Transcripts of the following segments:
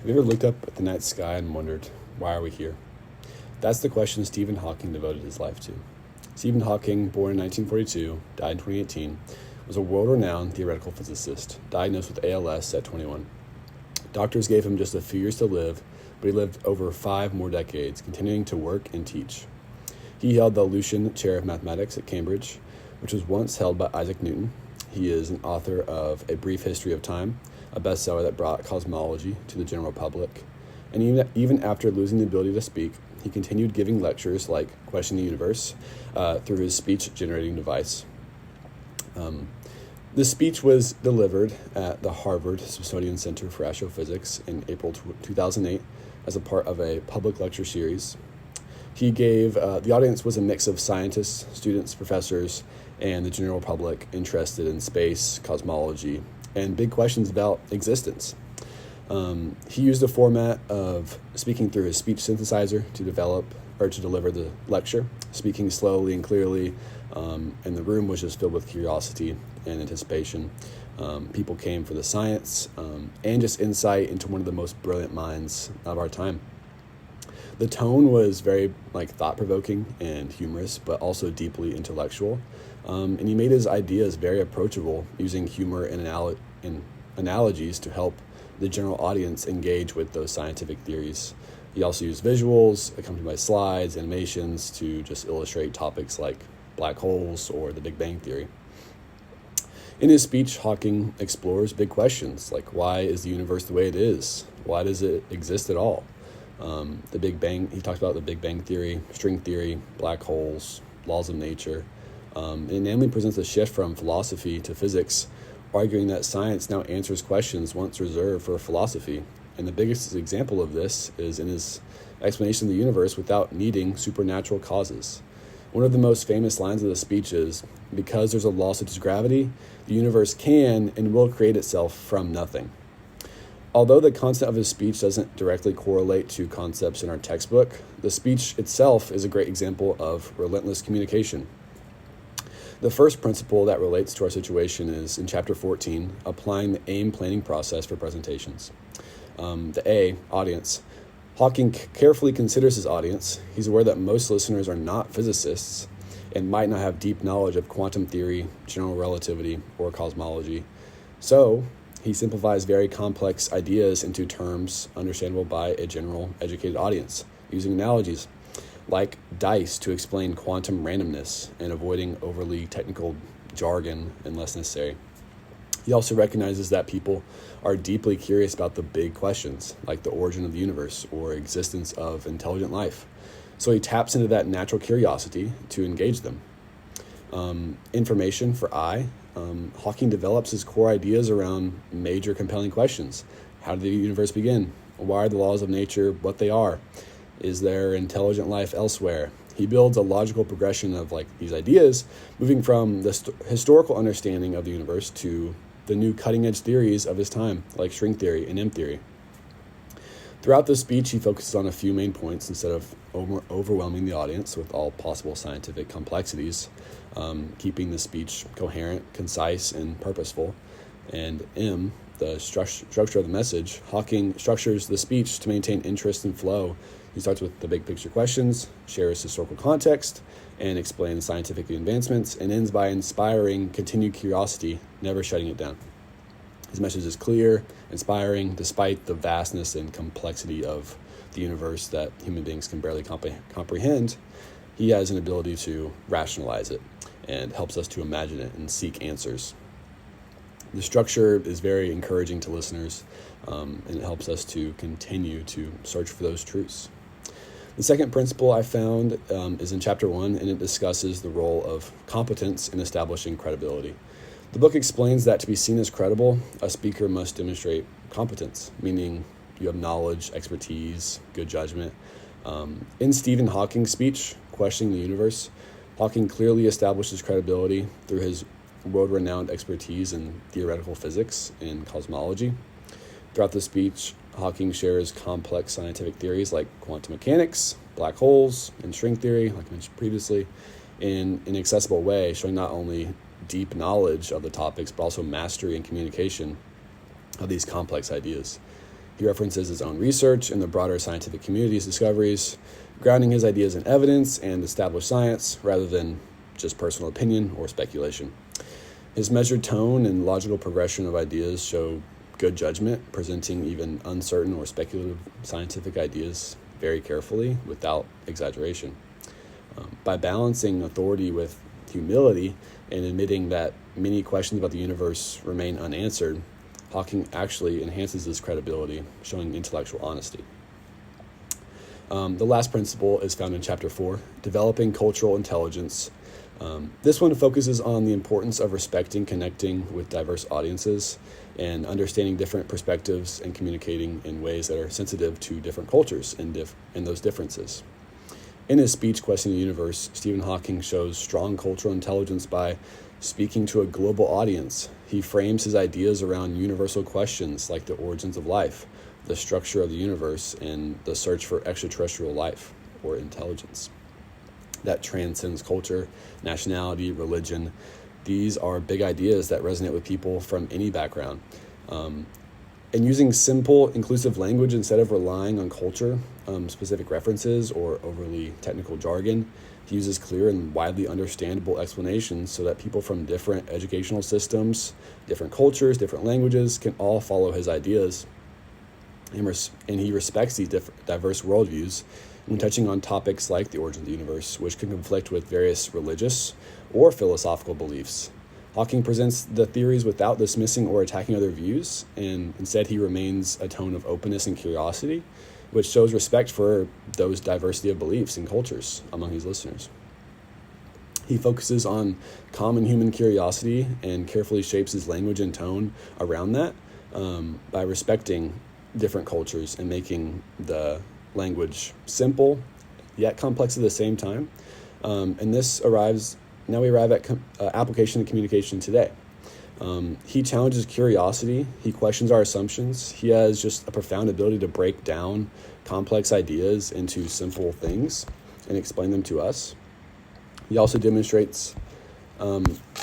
Have you ever looked up at the night sky and wondered, why are we here? That's the question Stephen Hawking devoted his life to. Stephen Hawking, born in 1942, died in 2018, was a world-renowned theoretical physicist, diagnosed with ALS at 21. Doctors gave him just a few years to live, but he lived over 5 more decades, continuing to work and teach. He held the Lucian Chair of Mathematics at Cambridge, which was once held by Isaac Newton. He is an author of A Brief History of Time, a bestseller that brought cosmology to the general public. And even after losing the ability to speak, he continued giving lectures like Question the Universe through his speech-generating device. This speech was delivered at the Harvard Smithsonian Center for Astrophysics in April 2008 as a part of a public lecture series. He gave, the audience was a mix of scientists, students, professors, and the general public interested in space, cosmology, and big questions about existence. He used a format of speaking through his speech synthesizer to deliver the lecture, speaking slowly and clearly, and the room was just filled with curiosity and anticipation. People came for the science and just insight into one of the most brilliant minds of our time. The tone was very thought-provoking and humorous, but also deeply intellectual. And he made his ideas very approachable, using humor and analogies to help the general audience engage with those scientific theories. He also used visuals, accompanied by slides, animations, to just illustrate topics like black holes or the Big Bang Theory. In his speech, Hawking explores big questions like, why is the universe the way it is? Why does it exist at all? The Big Bang, he talks about the Big Bang Theory, string theory, black holes, laws of nature. It namely presents a shift from philosophy to physics, arguing that science now answers questions once reserved for philosophy. And the biggest example of this is in his explanation of the universe without needing supernatural causes. One of the most famous lines of the speech is, because there's a law such as gravity, the universe can and will create itself from nothing. Although the content of his speech doesn't directly correlate to concepts in our textbook, the speech itself is a great example of relentless communication. The first principle that relates to our situation is in Chapter 14, applying the AIM planning process for presentations. The A, audience. Hawking carefully considers his audience. He's aware that most listeners are not physicists and might not have deep knowledge of quantum theory, general relativity, or cosmology. So, he simplifies very complex ideas into terms understandable by a general educated audience, using analogies like dice to explain quantum randomness and avoiding overly technical jargon unless necessary. He also recognizes that people are deeply curious about the big questions, like the origin of the universe or existence of intelligent life. So he taps into that natural curiosity to engage them. Information for I. Hawking develops his core ideas around major compelling questions. How did the universe begin? Why are the laws of nature what they are? Is there intelligent life elsewhere? He builds a logical progression of these ideas, moving from the historical understanding of the universe to the new cutting-edge theories of his time, like string theory and M theory. Throughout the speech, he focuses on a few main points instead of overwhelming the audience with all possible scientific complexities, keeping the speech coherent, concise, and purposeful. And M, the structure of the message, Hawking structures the speech to maintain interest and flow. He starts with the big picture questions, shares historical context, and explains scientific advancements, and ends by inspiring continued curiosity, never shutting it down. His message is clear, inspiring, despite the vastness and complexity of the universe that human beings can barely comprehend. He has an ability to rationalize it and helps us to imagine it and seek answers. The structure is very encouraging to listeners, and it helps us to continue to search for those truths. The second principle I found is in Chapter 1, and it discusses the role of competence in establishing credibility. The book explains that to be seen as credible, a speaker must demonstrate competence, meaning you have knowledge, expertise, good judgment. In Stephen Hawking's speech, Questioning the Universe, Hawking clearly establishes credibility through his world-renowned expertise in theoretical physics and cosmology. Throughout the speech, Hawking shares complex scientific theories like quantum mechanics, black holes, and string theory, like I mentioned previously, in an accessible way, showing not only deep knowledge of the topics, but also mastery and communication of these complex ideas. He references his own research and the broader scientific community's discoveries, grounding his ideas in evidence and established science rather than just personal opinion or speculation. His measured tone and logical progression of ideas show good judgment, presenting even uncertain or speculative scientific ideas very carefully without exaggeration. By balancing authority with humility and admitting that many questions about the universe remain unanswered, Hawking actually enhances his credibility, showing intellectual honesty. The last principle is found in Chapter 4, Developing Cultural Intelligence. This one focuses on the importance of respecting, connecting with diverse audiences, and understanding different perspectives and communicating in ways that are sensitive to different cultures and those differences. In his speech, Questioning the Universe, Stephen Hawking shows strong cultural intelligence by speaking to a global audience. He frames his ideas around universal questions like the origins of life, the structure of the universe, and the search for extraterrestrial life or intelligence that transcends culture, nationality, religion. These are big ideas that resonate with people from any background. And using simple, inclusive language instead of relying on culture, specific references, or overly technical jargon, he uses clear and widely understandable explanations so that people from different educational systems, different cultures, different languages can all follow his ideas. And he respects these diverse worldviews when touching on topics like the origin of the universe, which can conflict with various religious or philosophical beliefs. Hawking presents the theories without dismissing or attacking other views, and instead he remains a tone of openness and curiosity, which shows respect for those diversity of beliefs and cultures among his listeners. He focuses on common human curiosity and carefully shapes his language and tone around that by respecting different cultures and making the language simple yet complex at the same time. Now we arrive at application and communication today. He challenges curiosity. He questions our assumptions. He has just a profound ability to break down complex ideas into simple things and explain them to us. He also demonstrates,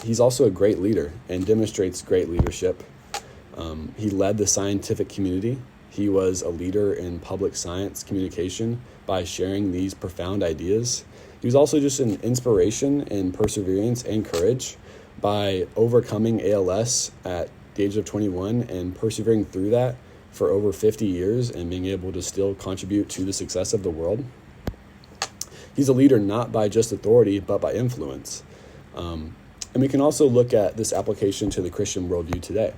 he's also a great leader and demonstrates great leadership. He led the scientific community. He was a leader in public science communication by sharing these profound ideas. He was also just an inspiration in perseverance and courage by overcoming ALS at the age of 21 and persevering through that for over 50 years and being able to still contribute to the success of the world. He's a leader not by just authority, but by influence. And we can also look at this application to the Christian worldview today.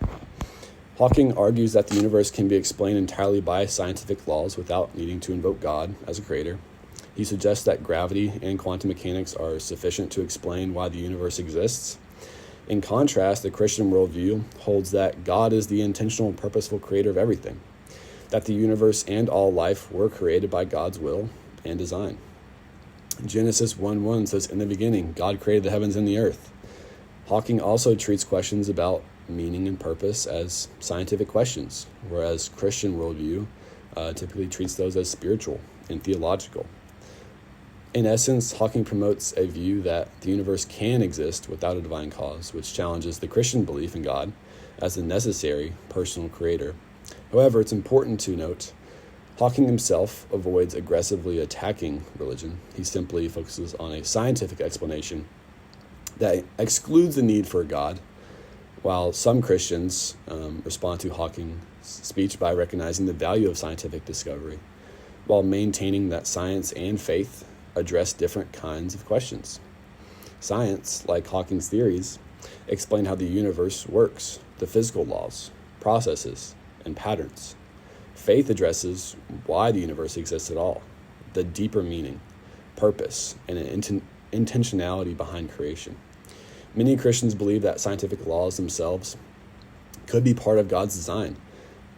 Hawking argues that the universe can be explained entirely by scientific laws without needing to invoke God as a creator. He suggests that gravity and quantum mechanics are sufficient to explain why the universe exists. In contrast, the Christian worldview holds that God is the intentional and purposeful creator of everything, that the universe and all life were created by God's will and design. Genesis 1:1 says, "In the beginning, God created the heavens and the earth." Hawking also treats questions about meaning and purpose as scientific questions, whereas Christian worldview typically treats those as spiritual and theological. In essence, Hawking promotes a view that the universe can exist without a divine cause, which challenges the Christian belief in God as a necessary personal creator. However, it's important to note, Hawking himself avoids aggressively attacking religion. He simply focuses on a scientific explanation that excludes the need for God, while some Christians respond to Hawking's speech by recognizing the value of scientific discovery, while maintaining that science and faith address different kinds of questions. Science, like Hawking's theories, explain how the universe works, the physical laws, processes, and patterns. Faith addresses why the universe exists at all, the deeper meaning, purpose, and intentionality behind creation. Many Christians believe that scientific laws themselves could be part of God's design.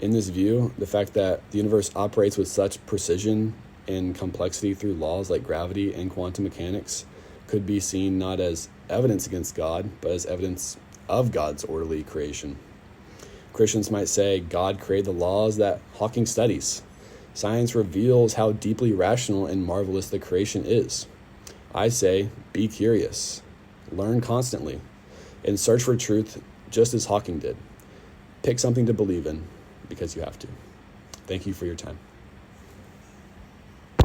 In this view, the fact that the universe operates with such precision and complexity through laws like gravity and quantum mechanics could be seen not as evidence against God, but as evidence of God's orderly creation. Christians might say God created the laws that Hawking studies. Science reveals how deeply rational and marvelous the creation is. I say, be curious, learn constantly, and search for truth just as Hawking did. Pick something to believe in because you have to. Thank you for your time.